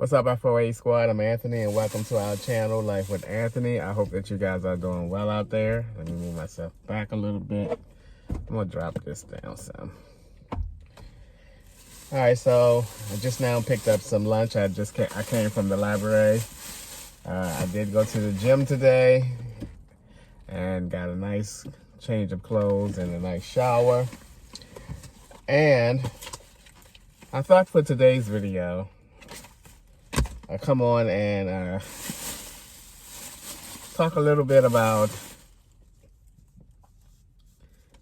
What's up, FOA Squad? I'm Anthony, and welcome to our channel, Life with Anthony. I hope that you guys are doing well out there. Let me move myself back a little bit. I'm gonna drop this down some. All right, so I just now picked up some lunch. I came from the library. I did go to the gym today and got a nice change of clothes and a nice shower. And I thought for today's video, I come on and talk a little bit about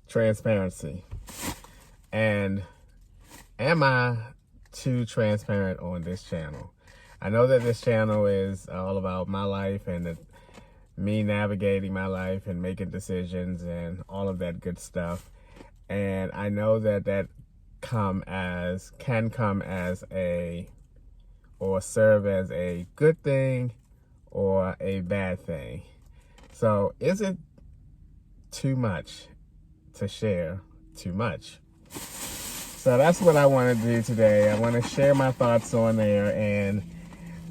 transparency. And am I too transparent on this channel? I know that this channel is all about my life and me navigating my life and making decisions and all of that good stuff. And I know that that can come as or serve as a good thing or a bad thing. So is it too much to share too much? So that's what I want to do today. I want to share my thoughts on there, and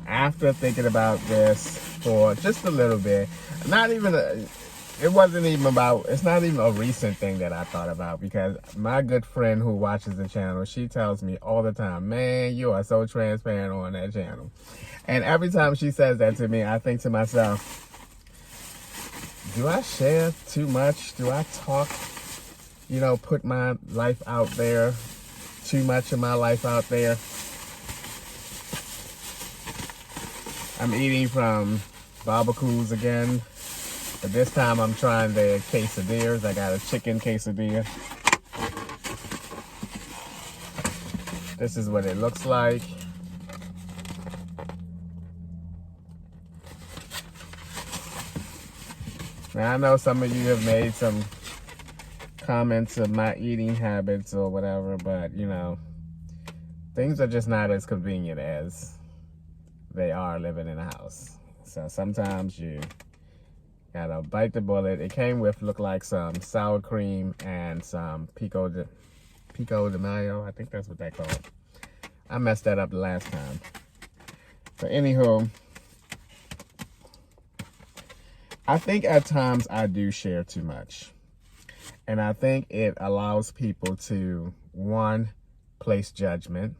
after thinking about this for just a little bit, it's not even a recent thing that I thought about, because my good friend who watches the channel, she tells me all the time, man, you are so transparent on that channel. And every time she says that to me, I think to myself, do I share too much? Do I talk, put my life out there, too much of my life out there? I'm eating from barbecues again. But this time I'm trying the quesadillas. I got a chicken quesadilla. This is what it looks like. Now I know some of you have made some comments of my eating habits or whatever, but things are just not as convenient as they are living in a house. So sometimes you gotta bite the bullet. It came with, looked like some sour cream and some pico de mayo. I think that's what they call it. I messed that up the last time. But anywho, I think at times I do share too much. And I think it allows people to, one, place judgment.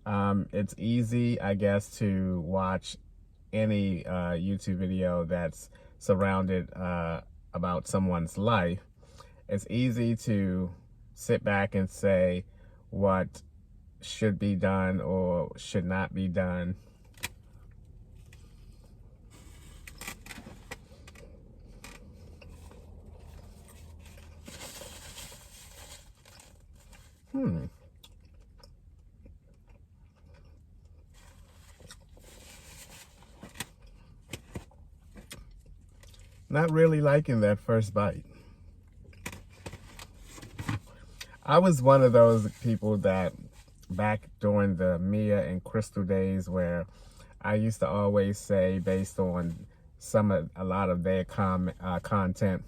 It's easy, I guess, to watch any YouTube video that's surrounded about someone's life. It's easy to sit back and say what should be done or should not be done. Not really liking that first bite. I was one of those people that back during the Mia and Crystal days, where I used to always say, based on a lot of their content,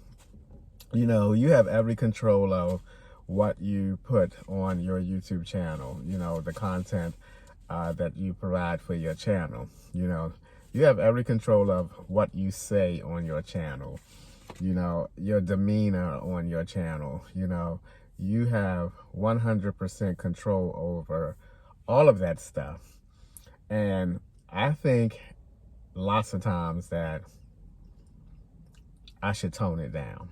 you have every control of what you put on your YouTube channel, the content that you provide for your channel. You have every control of what you say on your channel, your demeanor on your channel. You have 100% control over all of that stuff. And I think lots of times that I should tone it down.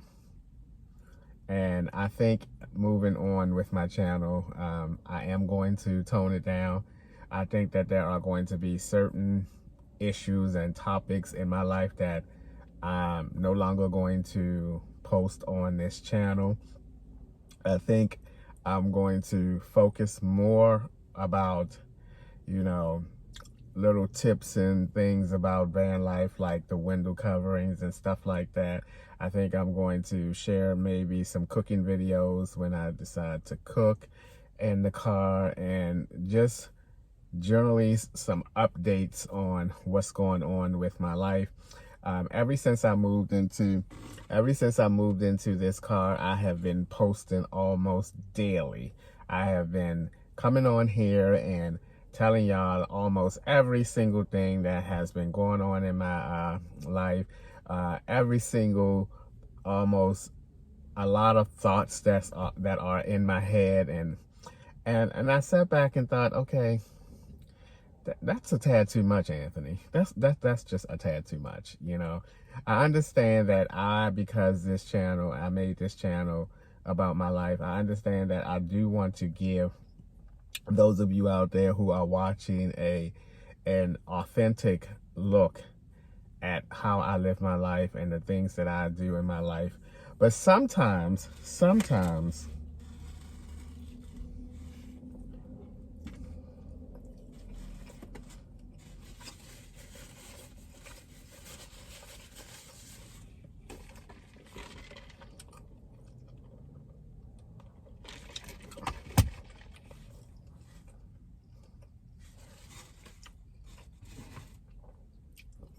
And I think moving on with my channel, I am going to tone it down. I think that there are going to be certain issues and topics in my life that I'm no longer going to post on this channel. I think I'm going to focus more about, little tips and things about van life, like the window coverings and stuff like that. I think I'm going to share maybe some cooking videos when I decide to cook in the car, and just generally some updates on what's going on with my life. Ever since I moved into this car, I have been posting almost daily. I have been coming on here and telling y'all almost every single thing that has been going on in my life, every single, almost a lot of thoughts that are in my head, and I sat back and thought, okay, that's a tad too much, Anthony. That's just a tad too much. You know, I understand that because I made this channel about my life. I understand that I do want to give those of you out there who are watching an authentic look at how I live my life and the things that I do in my life. But sometimes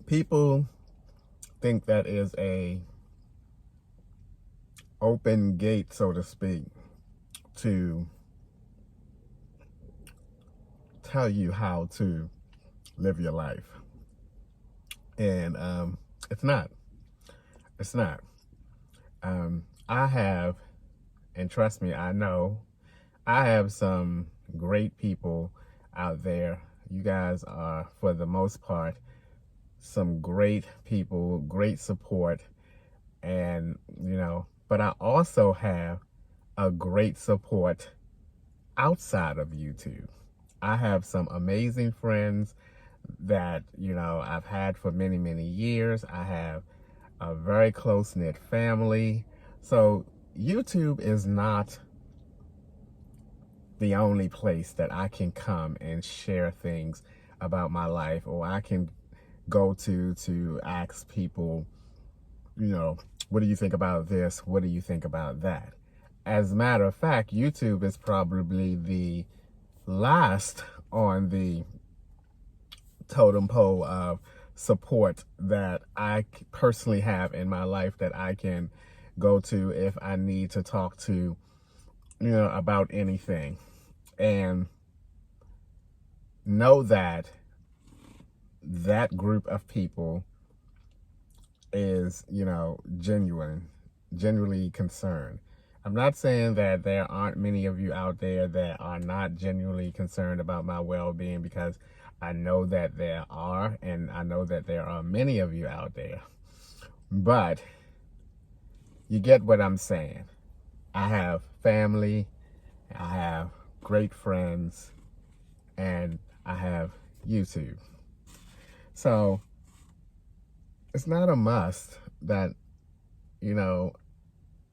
people think that is a open gate, so to speak, to tell you how to live your life. And it's not. I have, and trust me, I know, I have some great people out there. You guys are, for the most part, some great people, great support, and, you know, but I also have a great support outside of YouTube. I have some amazing friends that, you know, I've had for many, many years. I have a very close-knit family. So YouTube is not the only place that I can come and share things about my life, or I can go to ask people, you know, what do you think about this? What do you think about that? As a matter of fact, YouTube is probably the last on the totem pole of support that I personally have in my life that I can go to if I need to talk to, you know, about anything. And know that that group of people is, you know, genuinely concerned. I'm not saying that there aren't many of you out there that are not genuinely concerned about my well-being, because I know that there are, and I know that there are many of you out there. But you get what I'm saying. I have family, I have great friends, and I have YouTube. So it's not a must that, you know,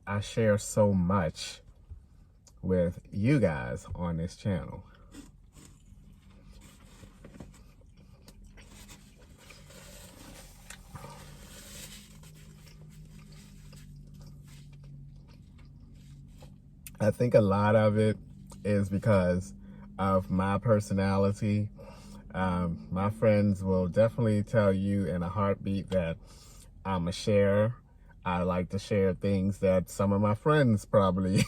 I share so much with you guys on this channel. I think a lot of it is because of my personality. My friends will definitely tell you in a heartbeat that I'm a sharer. I like to share things that some of my friends probably,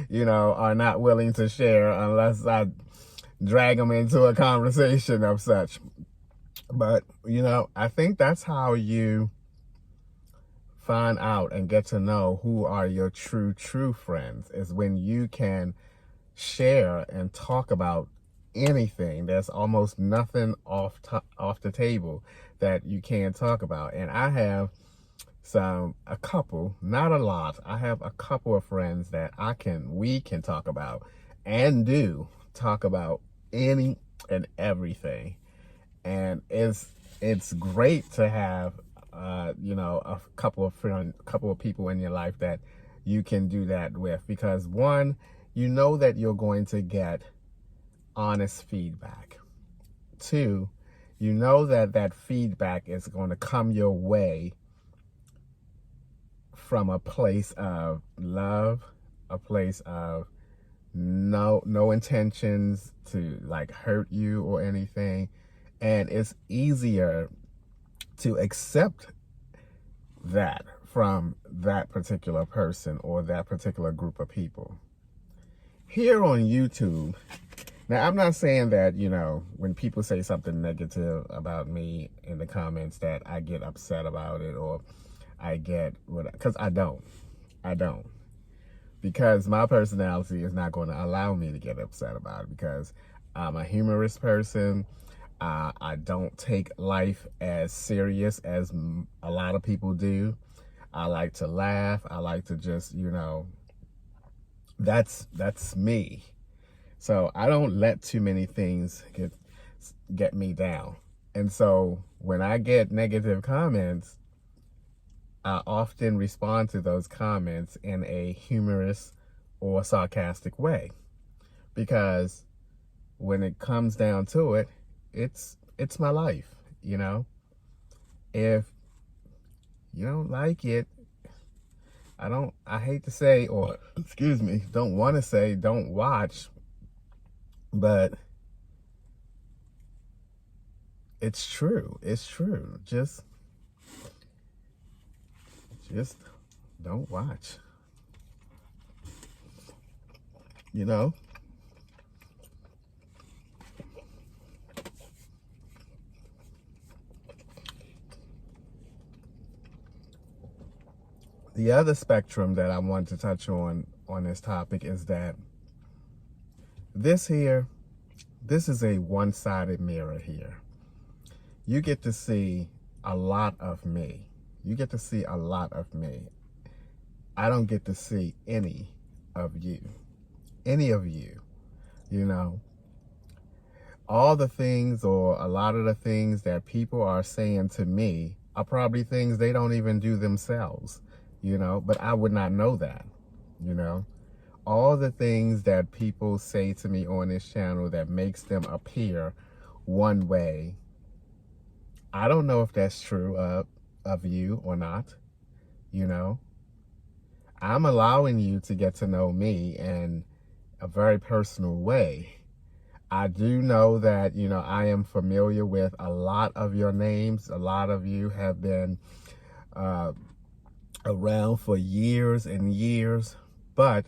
you know, are not willing to share unless I drag them into a conversation of such. But, you know, I think that's how you find out and get to know who are your true friends, is when you can share and talk about anything. There's almost nothing off the table that you can't talk about. And I have a couple, not a lot. I have a couple of friends that we can talk about and do talk about any and everything. And it's great to have you know, a couple of people in your life that you can do that with, because one, you know that you're going to get honest feedback. Two, you know that that feedback is going to come your way from a place of love, a place of no intentions to like hurt you or anything. And it's easier to accept that from that particular person or that particular group of people. Here on YouTube, Now, I'm not saying that, when people say something negative about me in the comments that I get upset about it or I get what, because I don't. I don't. Because my personality is not going to allow me to get upset about it because I'm a humorous person. I don't take life as serious as a lot of people do. I like to laugh. I like to just, that's me. So I don't let too many things get me down. And so when I get negative comments, I often respond to those comments in a humorous or sarcastic way. Because when it comes down to it, it's my life, If you don't like it, I hate to say, or excuse me, don't want to say, don't watch, but it's true. It's true. Just don't watch. The other spectrum that I want to touch on this topic is that this is a one-sided mirror here. You get to see a lot of me. You get to see a lot of me. I don't get to see any of you. Any of you, All the things or a lot of the things that people are saying to me are probably things they don't even do themselves, but I would not know that, All the things that people say to me on this channel that makes them appear one way, I don't know if that's true of you or not, I'm allowing you to get to know me in a very personal way. I do know that, I am familiar with a lot of your names. A lot of you have been around for years and years. But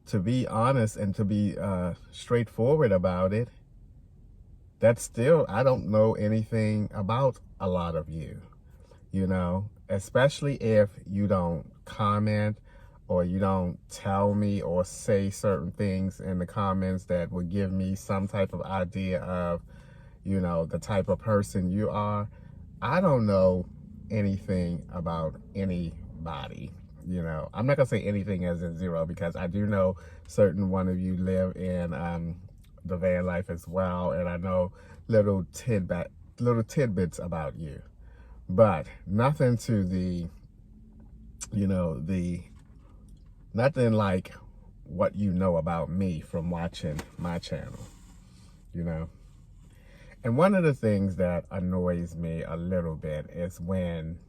to be honest and to be straightforward about it, that's still, I don't know anything about a lot of you, especially if you don't comment or you don't tell me or say certain things in the comments that would give me some type of idea of, the type of person you are. I don't know anything about anybody, I'm not gonna say anything as in zero because I do know certain one of you live in the van life as well, and I know little tidbits about you, but nothing to the, nothing like what you know about me from watching my channel, And one of the things that annoys me a little bit is when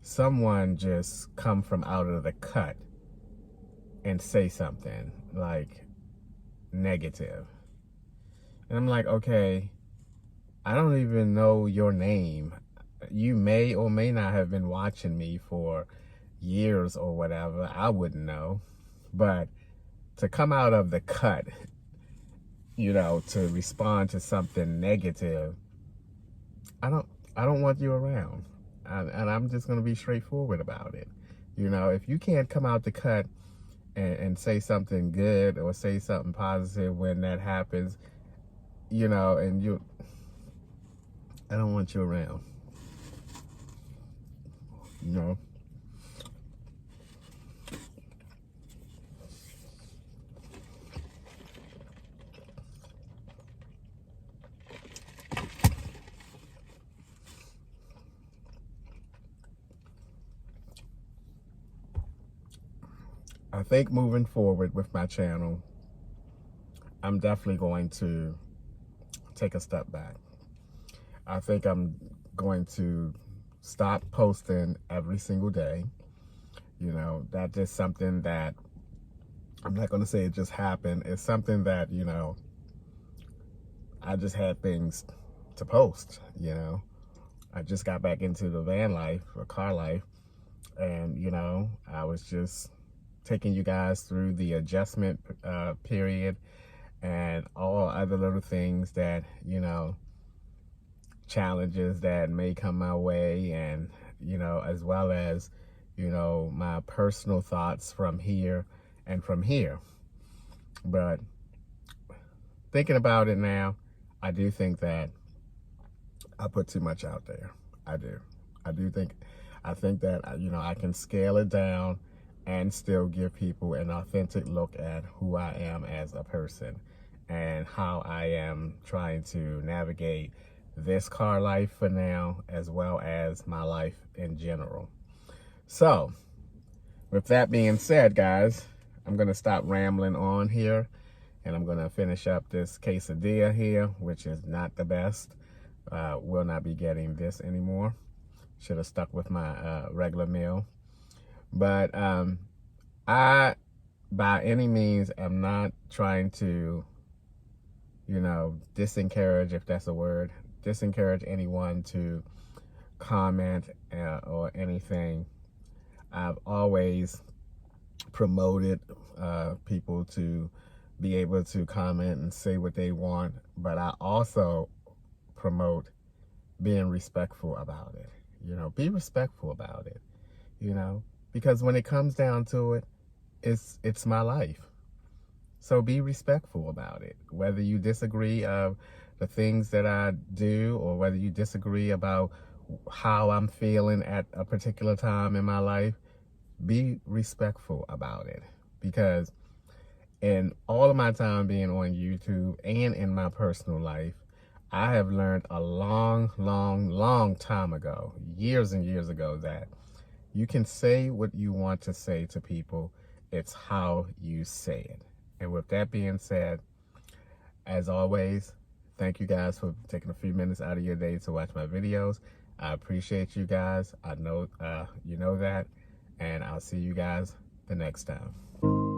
someone just come from out of the cut and say something like negative. And I'm like, okay, I don't even know your name. You may or may not have been watching me for years or whatever. I wouldn't know. But to come out of the cut, to respond to something negative, I don't want you around. And I'm just going to be straightforward about it. If you can't come out the cut and say something good or say something positive when that happens, and I don't want you around, I think moving forward with my channel, I'm definitely going to take a step back. I think I'm going to stop posting every single day. That is something that, I'm not going to say it just happened. It's something that, I just had things to post, I just got back into the van life or car life. And, I was just taking you guys through the adjustment period and all other little things that, you know, challenges that may come my way, and, you know, as well as, you know, my personal thoughts from here and from here. But thinking about it now, I do think that I put too much out there. I do. I think that, you know, I can scale it down and still give people an authentic look at who I am as a person and how I am trying to navigate this car life for now, as well as my life in general. So, with that being said, guys, I'm going to stop rambling on here, and I'm going to finish up this quesadilla here, which is not the best. Will not be getting this anymore. Should have stuck with my regular meal. But I, by any means, am not trying to, you know, disencourage, if that's a word, disencourage anyone to comment or anything. I've always promoted people to be able to comment and say what they want, but I also promote being respectful about it. You know, be respectful about it, you know, because when it comes down to it, it's my life. So be respectful about it. Whether you disagree of the things that I do, or whether you disagree about how I'm feeling at a particular time in my life, be respectful about it. Because in all of my time being on YouTube and in my personal life, I have learned a long time ago, years and years ago, that you can say what you want to say to people. It's how you say it. And with that being said, as always, thank you guys for taking a few minutes out of your day to watch my videos. I appreciate you guys. I know you know that. And I'll see you guys the next time.